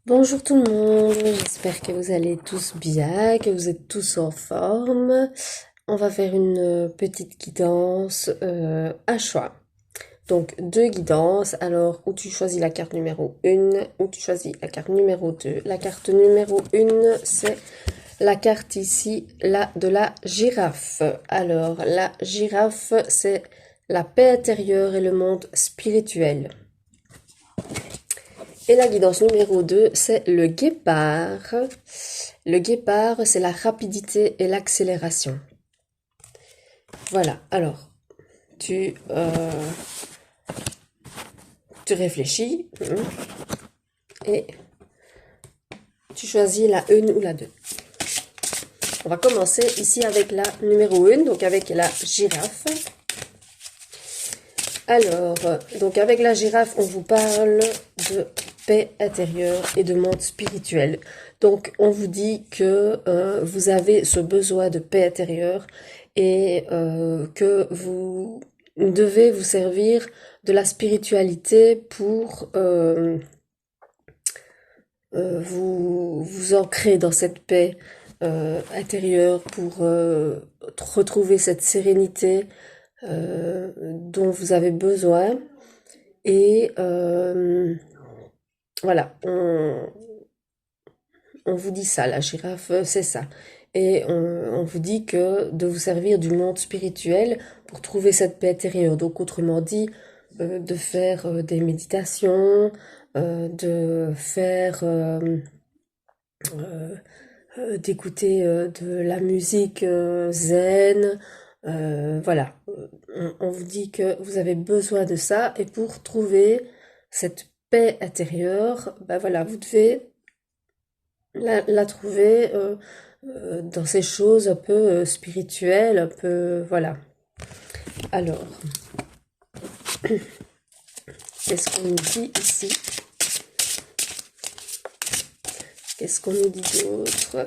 Bonjour tout le monde, j'espère que vous allez tous bien, que vous êtes tous en forme. On va faire une petite guidance à choix. Donc deux guidances, alors où tu choisis la carte numéro 1, où tu choisis la carte numéro 2. La carte numéro 1, c'est la carte ici, là, de la girafe. Alors la girafe, c'est la paix intérieure et le monde spirituel. Et la guidance numéro 2, c'est le guépard. Le guépard, c'est la rapidité et l'accélération. Voilà, alors, tu, euh, tu réfléchis et tu choisis la 1 ou la 2. On va commencer ici avec la numéro 1, donc avec la girafe. Alors, donc avec la girafe, on vous parle de paix intérieure et de monde spirituel. Donc, on vous dit que vous avez ce besoin de paix intérieure et que vous devez vous servir de la spiritualité pour vous ancrer dans cette paix intérieure, pour retrouver cette sérénité dont vous avez besoin. Et voilà, on vous dit ça, la girafe, c'est ça. Et on vous dit que de vous servir du monde spirituel pour trouver cette paix intérieure. Donc, autrement dit, de faire des méditations, de faire, d'écouter de la musique zen. Voilà, on vous dit que vous avez besoin de ça et pour trouver cette paix intérieure, ben voilà, vous devez la trouver dans ces choses un peu spirituelles, un peu, voilà. Alors, qu'est-ce qu'on nous dit ici? Qu'est-ce qu'on nous dit d'autre?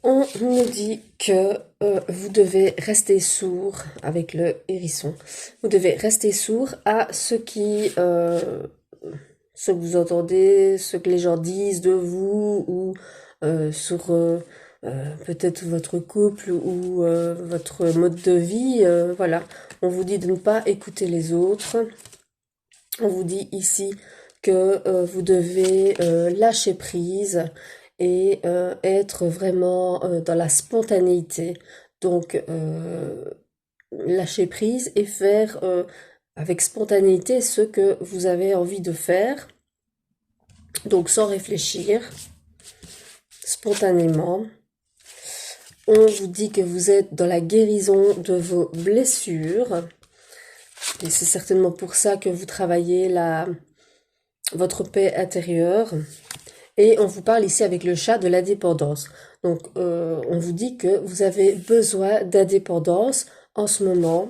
On nous dit que vous devez rester sourd avec le hérisson. Vous devez rester sourd à ce que vous entendez, ce que les gens disent de vous ou sur peut-être votre couple ou votre mode de vie. Voilà, on vous dit de ne pas écouter les autres. On vous dit ici que vous devez lâcher prise et être vraiment dans la spontanéité. Donc, lâcher prise et faire avec spontanéité ce que vous avez envie de faire. Donc, sans réfléchir, spontanément. On vous dit que vous êtes dans la guérison de vos blessures. Et c'est certainement pour ça que vous travaillez votre paix intérieure. Et on vous parle ici avec le chat de l'indépendance. Donc, on vous dit que vous avez besoin d'indépendance en ce moment.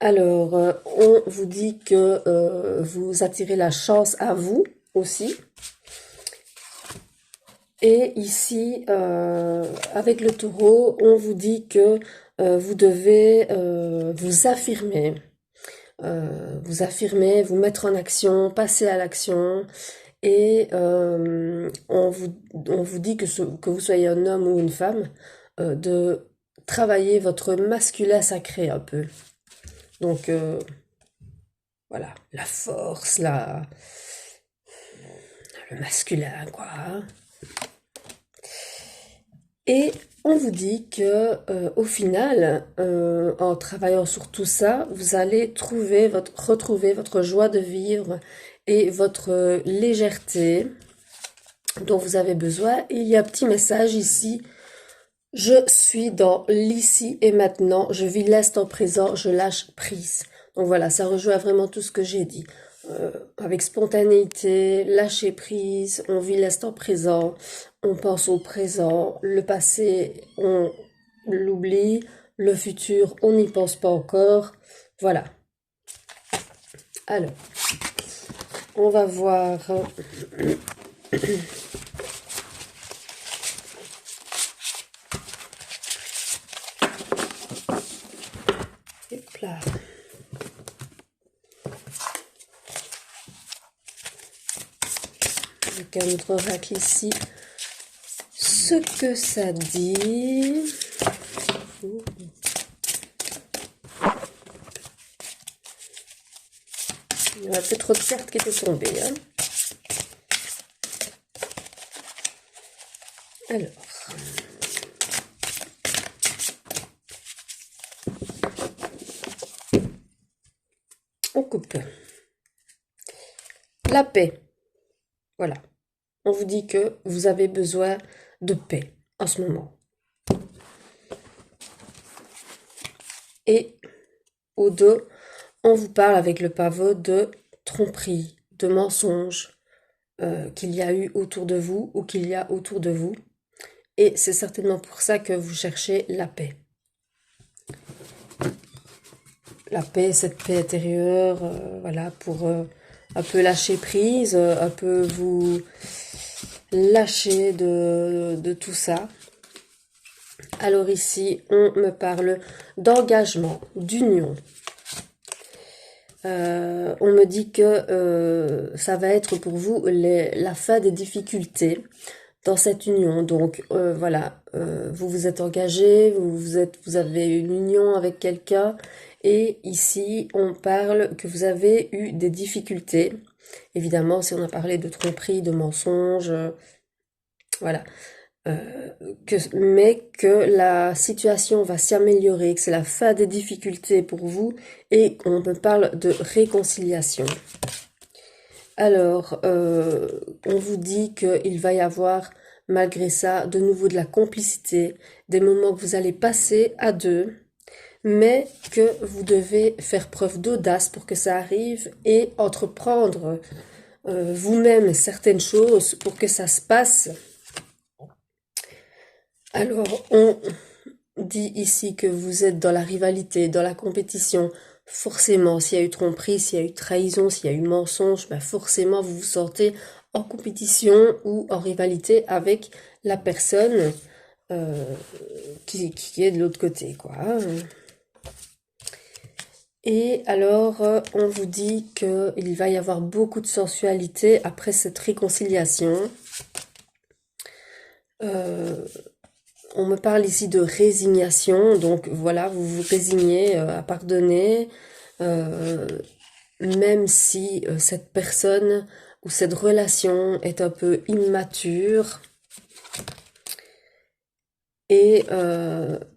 Alors, on vous dit que vous attirez la chance à vous aussi. Et ici, avec le taureau, on vous dit que vous devez vous affirmer. Vous affirmer, vous mettre en action, passer à l'action. Et on vous dit que vous soyez un homme ou une femme, de travailler votre masculin sacré un peu. Donc voilà, la force, le masculin, quoi. Et on vous dit que au final, en travaillant sur tout ça, vous allez retrouver votre joie de vivre et votre légèreté dont vous avez besoin. Et il y a un petit message ici. Je suis dans l'ici et maintenant. Je vis l'instant présent. Je lâche prise. Donc voilà, ça rejoint vraiment tout ce que j'ai dit. Avec spontanéité, lâcher prise, on vit l'instant présent, on pense au présent, le passé, on l'oublie, le futur, on n'y pense pas encore. Voilà. Alors, on va voir regarde notre oracle ici. Ce que ça dit. Il y a peut-être trop de cartes qui étaient tombées. Hein. Alors. On coupe. La paix. Voilà. On vous dit que vous avez besoin de paix en ce moment. Et au dos, on vous parle avec le pavot de tromperie, de mensonges qu'il y a eu autour de vous ou qu'il y a autour de vous. Et c'est certainement pour ça que vous cherchez la paix. La paix, cette paix intérieure, voilà, pour un peu lâcher prise, un peu vous lâcher de tout ça. Alors ici, on me parle d'engagement, d'union. On me dit que ça va être pour vous la fin des difficultés dans cette union. Donc voilà, vous vous êtes engagé, vous avez une union avec quelqu'un. Et ici, on parle que vous avez eu des difficultés. Évidemment, si on a parlé de tromperie, de mensonges, voilà. Mais que la situation va s'améliorer, que c'est la fin des difficultés pour vous et on me parle de réconciliation. Alors, on vous dit qu'il va y avoir, malgré ça, de nouveau de la complicité, des moments que vous allez passer à deux, mais que vous devez faire preuve d'audace pour que ça arrive et entreprendre vous-même certaines choses pour que ça se passe. Alors, on dit ici que vous êtes dans la rivalité, dans la compétition. Forcément, s'il y a eu tromperie, s'il y a eu trahison, s'il y a eu mensonge, ben forcément, vous vous sentez en compétition ou en rivalité avec la personne qui est de l'autre côté, quoi. Et alors, on vous dit qu'il va y avoir beaucoup de sensualité après cette réconciliation. On me parle ici de résignation, donc voilà, vous vous résignez à pardonner, même si cette personne ou cette relation est un peu immature. Et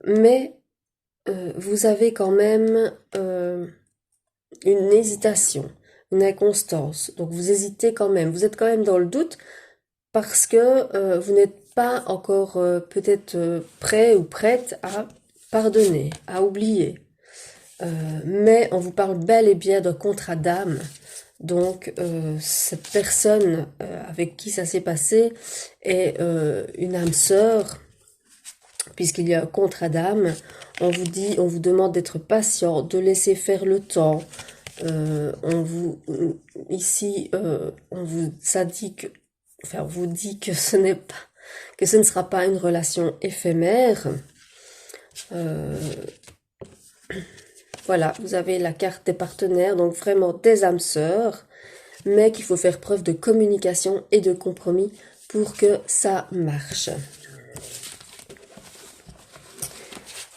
mais vous avez quand même une hésitation, une inconstance. Donc vous hésitez quand même, vous êtes quand même dans le doute parce que vous n'êtes pas encore peut-être prêt ou prête à pardonner, à oublier. Mais on vous parle bel et bien d'un contrat d'âme. Donc cette personne avec qui ça s'est passé est une âme sœur, puisqu'il y a un contrat d'âme. On vous dit, on vous demande d'être patient, de laisser faire le temps. Ici, on vous indique, enfin, on vous dit que ce n'est pas, que ce ne sera pas une relation éphémère. Voilà, vous avez la carte des partenaires, donc vraiment des âmes sœurs, mais qu'il faut faire preuve de communication et de compromis pour que ça marche.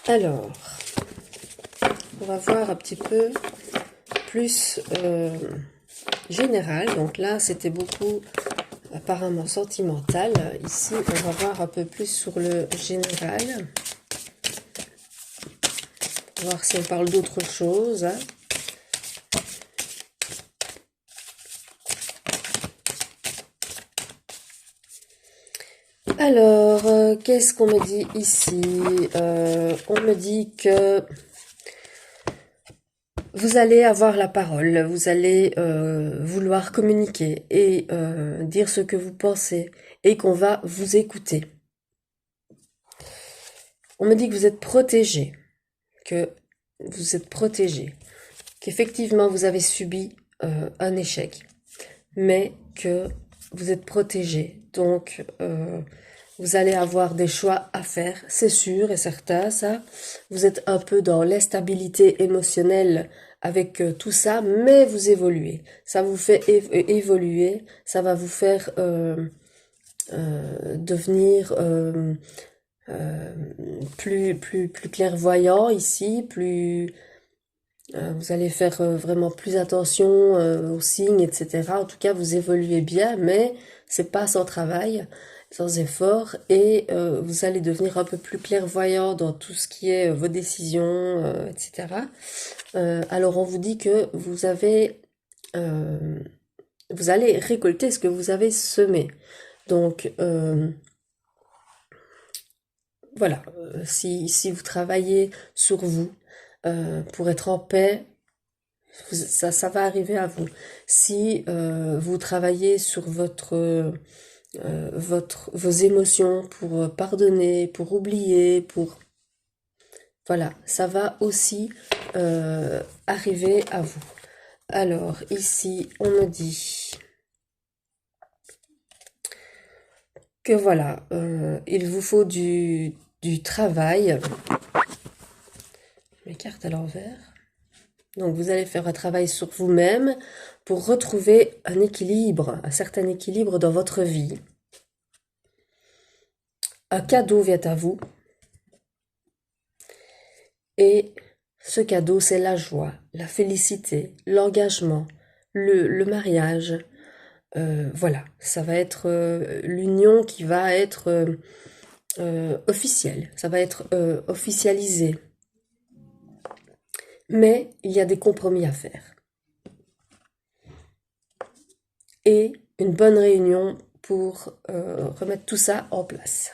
Alors, on va voir un petit peu plus général. Donc là, c'était beaucoup apparemment sentimental. Ici, on va voir un peu plus sur le général. Voir si on parle d'autre chose. Alors, qu'est-ce qu'on me dit ici? On me dit que vous allez avoir la parole, vous allez vouloir communiquer et dire ce que vous pensez et qu'on va vous écouter. On me dit que vous êtes protégé, qu'effectivement vous avez subi un échec, mais que vous êtes protégé. Donc, Vous allez avoir des choix à faire, c'est sûr et certain, ça. Vous êtes un peu dans l'instabilité émotionnelle avec tout ça, mais vous évoluez. Ça vous fait évoluer, ça va vous faire devenir euh, plus clairvoyant ici, vous allez faire vraiment plus attention aux signes, etc. En tout cas, vous évoluez bien, mais c'est pas sans travail, sans effort, et vous allez devenir un peu plus clairvoyant dans tout ce qui est vos décisions, etc. Alors, on vous dit que euh, vous allez récolter ce que vous avez semé. Donc, voilà, si vous travaillez sur vous pour être en paix, ça va arriver à vous. Si vous travaillez sur vos émotions pour pardonner, pour oublier, voilà, ça va aussi arriver à vous. Alors, ici, on me dit que voilà, il vous faut du travail. Mes cartes à l'envers. Donc, vous allez faire un travail sur vous-même pour retrouver un équilibre, un certain équilibre dans votre vie. Un cadeau vient à vous. Et ce cadeau, c'est la joie, la félicité, l'engagement, le mariage. Voilà, ça va être l'union qui va être officielle. Ça va être officialisé. Mais il y a des compromis à faire. Et une bonne réunion pour remettre tout ça en place.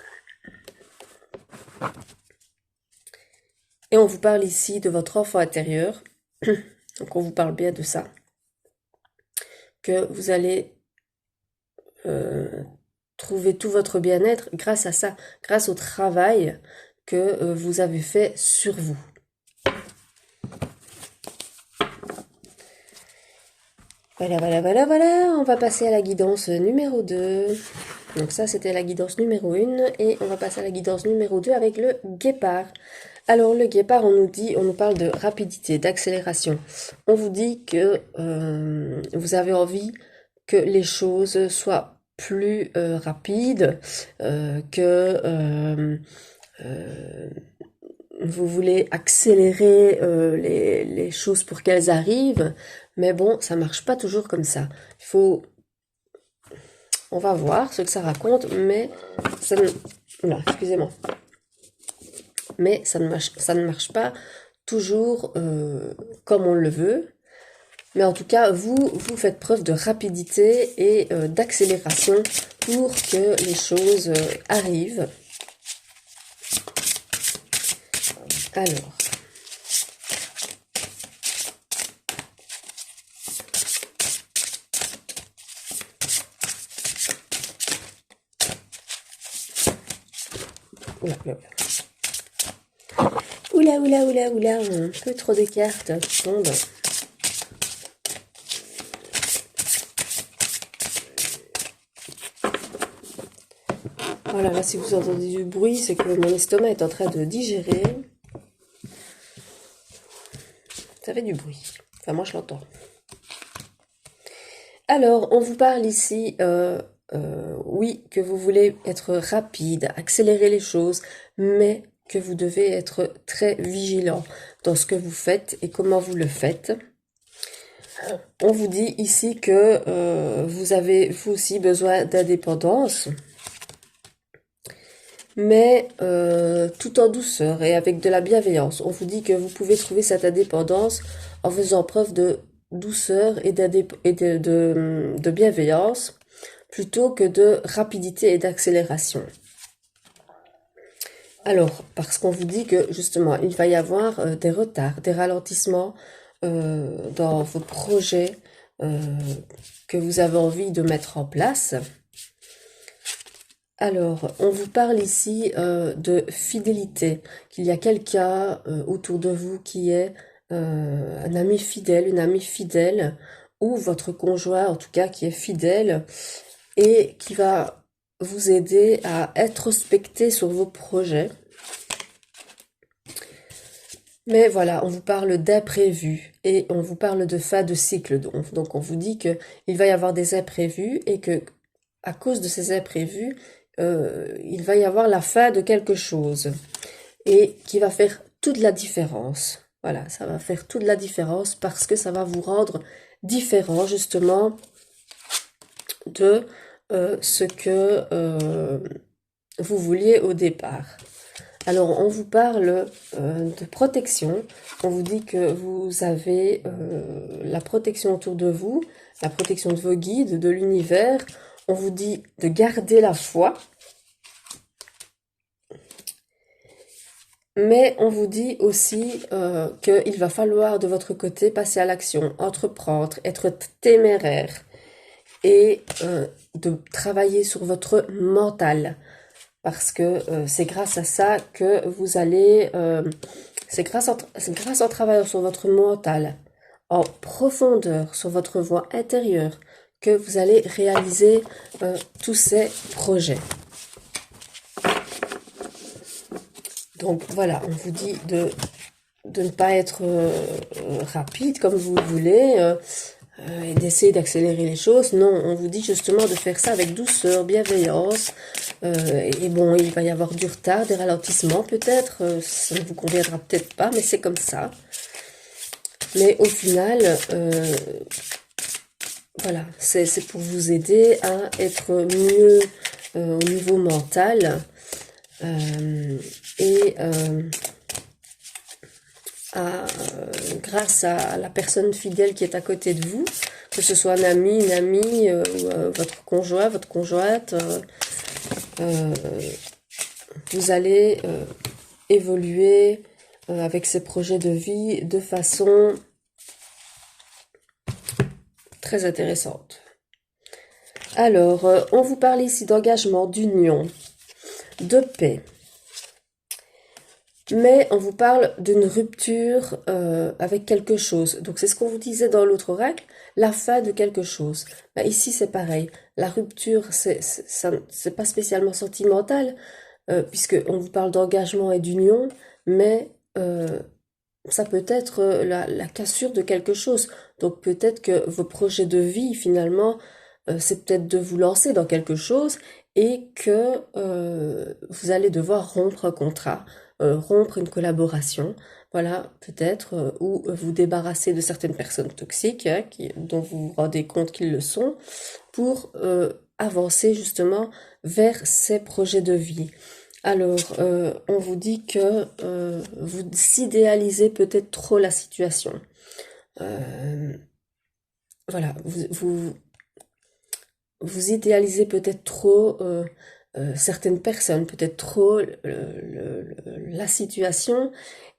Et on vous parle ici de votre enfant intérieur. Donc on vous parle bien de ça. Que vous allez trouver tout votre bien-être grâce à ça, grâce au travail que vous avez fait sur vous. Voilà, voilà, voilà, voilà. On va passer à la guidance numéro 2. Donc ça, c'était la guidance numéro 1. Et on va passer à la guidance numéro 2 avec le guépard. Alors, le guépard, on nous parle de rapidité, d'accélération. On vous dit que vous avez envie que les choses soient plus rapides, que vous voulez accélérer les choses pour qu'elles arrivent, mais bon, ça marche pas toujours comme ça. On va voir ce que ça raconte, mais ça ne, oula, excusez-moi, mais ça ne marche pas toujours comme on le veut. Mais en tout cas, vous faites preuve de rapidité et d'accélération pour que les choses arrivent. Alors, oula, un peu trop de cartes qui tombent. Voilà, là, si vous entendez du bruit, c'est que mon estomac est en train de digérer. Ça fait du bruit. Enfin, moi, je l'entends. Alors, on vous parle ici, oui, que vous voulez être rapide, accélérer les choses, mais que vous devez être très vigilant dans ce que vous faites et comment vous le faites. On vous dit ici que vous avez, vous aussi, besoin d'indépendance, mais tout en douceur et avec de la bienveillance. On vous dit que vous pouvez trouver cette indépendance en faisant preuve de douceur et de bienveillance, plutôt que de rapidité et d'accélération. Alors, parce qu'on vous dit que justement, il va y avoir des retards, des ralentissements dans vos projets que vous avez envie de mettre en place. Alors, on vous parle ici de fidélité, qu'il y a quelqu'un autour de vous qui est un ami fidèle, une amie fidèle, ou votre conjoint en tout cas qui est fidèle et qui va vous aider à introspecter sur vos projets. Mais voilà, on vous parle d'imprévus et on vous parle de fin de cycle. Donc on vous dit que il va y avoir des imprévus et que à cause de ces imprévus, il va y avoir la fin de quelque chose et qui va faire toute la différence. Voilà, ça va faire toute la différence parce que ça va vous rendre différent justement de ce que vous vouliez au départ. Alors, on vous parle de protection. On vous dit que vous avez la protection autour de vous, la protection de vos guides, de l'univers. On vous dit de garder la foi. Mais on vous dit aussi qu'il va falloir de votre côté passer à l'action, entreprendre, être téméraire et de travailler sur votre mental. Parce que c'est grâce à ça que vous allez... c'est grâce en travaillant sur votre mental, en profondeur, sur votre voie intérieure, que vous allez réaliser tous ces projets. Donc voilà, on vous dit de ne pas être rapide comme vous le voulez, et d'essayer d'accélérer les choses. Non, on vous dit justement de faire ça avec douceur, bienveillance. Et bon, il va y avoir du retard, des ralentissements peut-être. Ça ne vous conviendra peut-être pas, mais c'est comme ça. Mais au final, voilà, c'est pour vous aider à être mieux au niveau mental. Grâce à la personne fidèle qui est à côté de vous, que ce soit un ami, une amie, votre conjoint, votre conjointe, vous allez évoluer avec ces projets de vie de façon très intéressante. Alors, on vous parle ici d'engagement, d'union, de paix. Mais on vous parle d'une rupture avec quelque chose. Donc c'est ce qu'on vous disait dans l'autre oracle, la fin de quelque chose. Ben, ici c'est pareil. La rupture, c'est pas spécialement sentimental, puisque on vous parle d'engagement et d'union, mais ça peut être la cassure de quelque chose. Donc peut-être que vos projets de vie, finalement, c'est peut-être de vous lancer dans quelque chose et que vous allez devoir rompre un contrat, rompre une collaboration, voilà, peut-être, ou vous débarrasser de certaines personnes toxiques, hein, dont vous vous rendez compte qu'ils le sont, pour avancer justement vers ces projets de vie. Alors, on vous dit que vous idéalisez peut-être trop la situation. Voilà, vous idéalisez peut-être trop certaines personnes, peut-être trop la situation,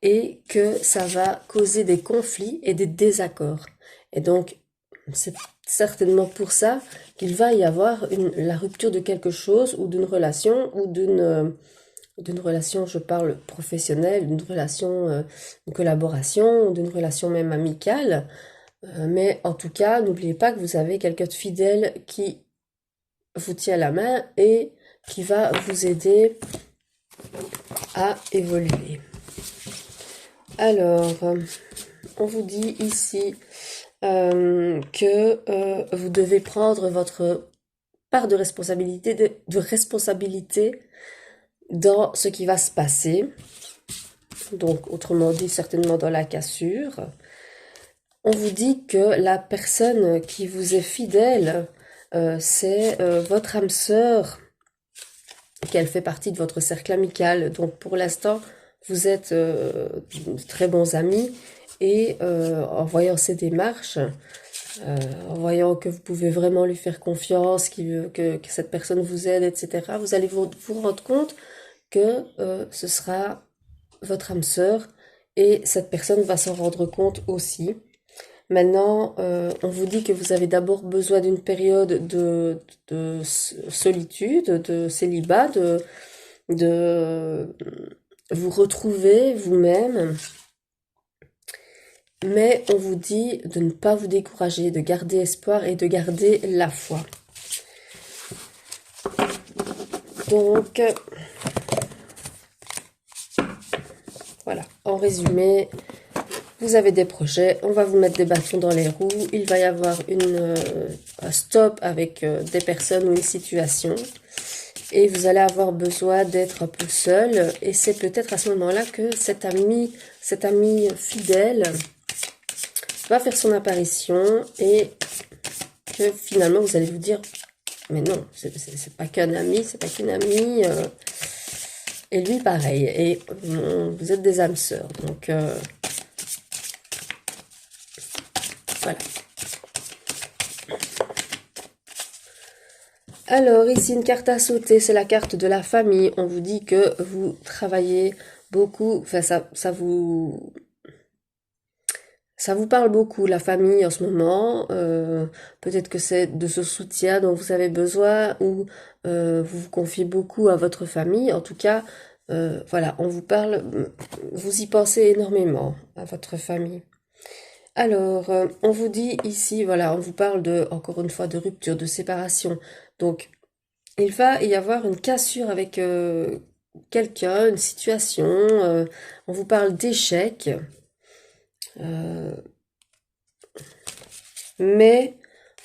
et que ça va causer des conflits et des désaccords. Et donc, c'est certainement pour ça qu'il va y avoir la rupture de quelque chose, ou d'une relation, ou d'une relation, je parle professionnelle, d'une relation, une collaboration, d'une relation même amicale. Mais en tout cas, n'oubliez pas que vous avez quelqu'un de fidèle qui vous tient la main et qui va vous aider à évoluer. Alors, on vous dit ici que vous devez prendre votre part de responsabilité, dans ce qui va se passer. Donc, autrement dit, certainement dans la cassure. On vous dit que la personne qui vous est fidèle, c'est votre âme sœur, qu'elle fait partie de votre cercle amical. Donc pour l'instant, vous êtes très bons amis et en voyant ces démarches, en voyant que vous pouvez vraiment lui faire confiance, que cette personne vous aide, etc., vous allez vous rendre compte que ce sera votre âme sœur et cette personne va s'en rendre compte aussi. Maintenant, on vous dit que vous avez d'abord besoin d'une période de solitude, de célibat, de vous retrouver vous-même. Mais on vous dit de ne pas vous décourager, de garder espoir et de garder la foi. Donc, voilà, en résumé, vous avez des projets, on va vous mettre des bâtons dans les roues, il va y avoir un stop avec des personnes ou une situation, et vous allez avoir besoin d'être un peu seul, et c'est peut-être à ce moment-là que cet ami fidèle va faire son apparition, et que finalement vous allez vous dire, mais non, c'est pas qu'un ami, c'est pas qu'une amie, et lui pareil, et vous êtes des âmes sœurs, donc voilà. Alors, ici, une carte à sauter, c'est la carte de la famille. On vous dit que vous travaillez beaucoup, enfin, ça vous parle beaucoup, la famille, en ce moment. Peut-être que c'est de ce soutien dont vous avez besoin, ou vous vous confiez beaucoup à votre famille. En tout cas, voilà, on vous parle, vous y pensez énormément, à votre famille. Alors, on vous dit ici, voilà, on vous parle encore une fois, de rupture, de séparation. Donc, il va y avoir une cassure avec quelqu'un, une situation. On vous parle d'échec. euh, mais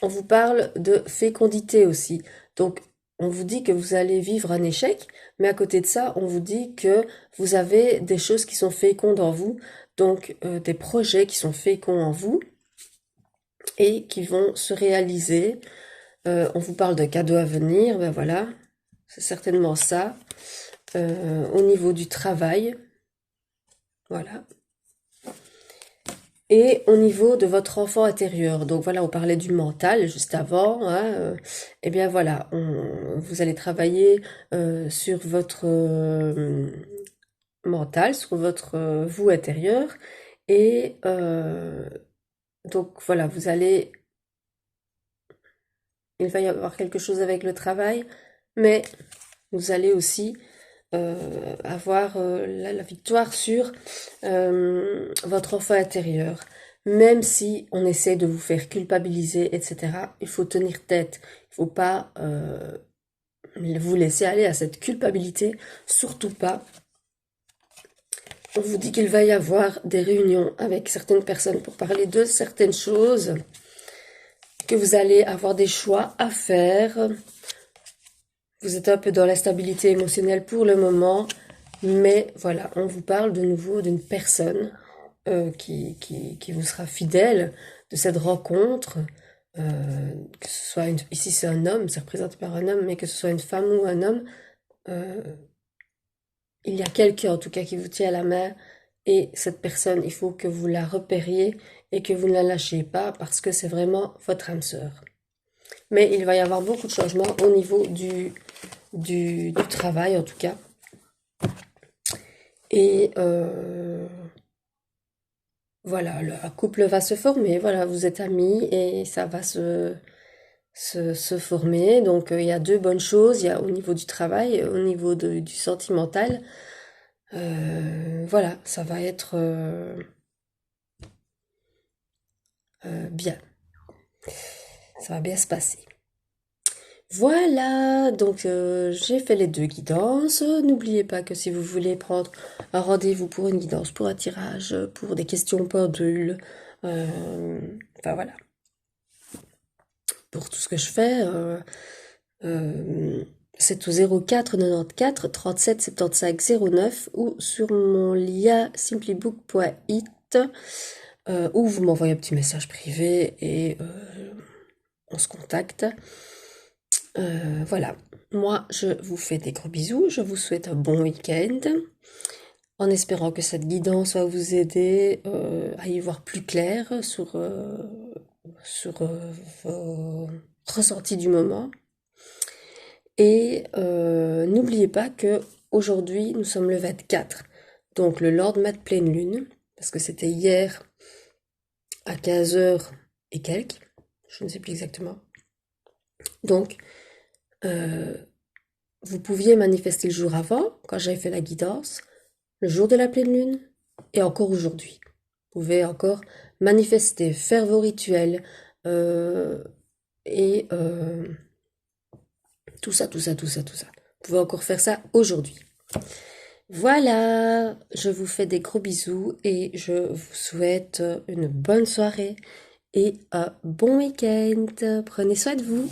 on vous parle de fécondité aussi. Donc, on vous dit que vous allez vivre un échec, mais à côté de ça, on vous dit que vous avez des choses qui sont fécondes en vous, donc des projets qui sont féconds en vous et qui vont se réaliser. On vous parle de cadeaux à venir, ben voilà, c'est certainement ça. Au niveau du travail, voilà. Et au niveau de votre enfant intérieur, donc voilà, on parlait du mental juste avant, hein, eh bien voilà, vous allez travailler sur votre mental, sur votre vous intérieur, et donc voilà, il va y avoir quelque chose avec le travail, mais vous allez aussi avoir la victoire sur votre enfant intérieur. Même si on essaie de vous faire culpabiliser, etc., il faut tenir tête. Il ne faut pas vous laisser aller à cette culpabilité, surtout pas. On vous dit qu'il va y avoir des réunions avec certaines personnes pour parler de certaines choses, que vous allez avoir des choix à faire. Vous êtes un peu dans la stabilité émotionnelle pour le moment, mais voilà, on vous parle de nouveau d'une personne qui vous sera fidèle, de cette rencontre, que ce soit ici c'est un homme, c'est représenté par un homme, mais que ce soit une femme ou un homme, euh, il y a quelqu'un en tout cas qui vous tient à la main, et cette personne, il faut que vous la repériez et que vous ne la lâchiez pas, parce que c'est vraiment votre âme sœur. Mais il va y avoir beaucoup de changements au niveau du travail en tout cas. Et voilà, le couple va se former. Voilà, vous êtes amis et ça va se former. Donc il y a deux bonnes choses. Il y a au niveau du travail, au niveau du sentimental. Voilà, ça va être bien. Ça va bien se passer. Voilà, donc j'ai fait les deux guidances. N'oubliez pas que si vous voulez prendre un rendez-vous pour une guidance, pour un tirage, pour des questions pendules, enfin voilà, pour tout ce que je fais, c'est au 04 94 37 75 09 ou sur mon lien simplybook.it, ou vous m'envoyez un petit message privé et on se contacte. Voilà, moi je vous fais des gros bisous, je vous souhaite un bon week-end, en espérant que cette guidance va vous aider à y voir plus clair sur vos ressentis du moment. Et n'oubliez pas que aujourd'hui nous sommes le 24, donc le lendemain de pleine lune, parce que c'était hier à 15 heures et quelques, je ne sais plus exactement. Donc, vous pouviez manifester le jour avant, quand j'avais fait la guidance, le jour de la pleine lune, et encore aujourd'hui. Vous pouvez encore manifester, faire vos rituels, et tout ça, tout ça, tout ça, tout ça. pouvez encore faire ça aujourd'hui. Voilà, je vous fais des gros bisous et je vous souhaite une bonne soirée et un bon week-end. Prenez soin de vous.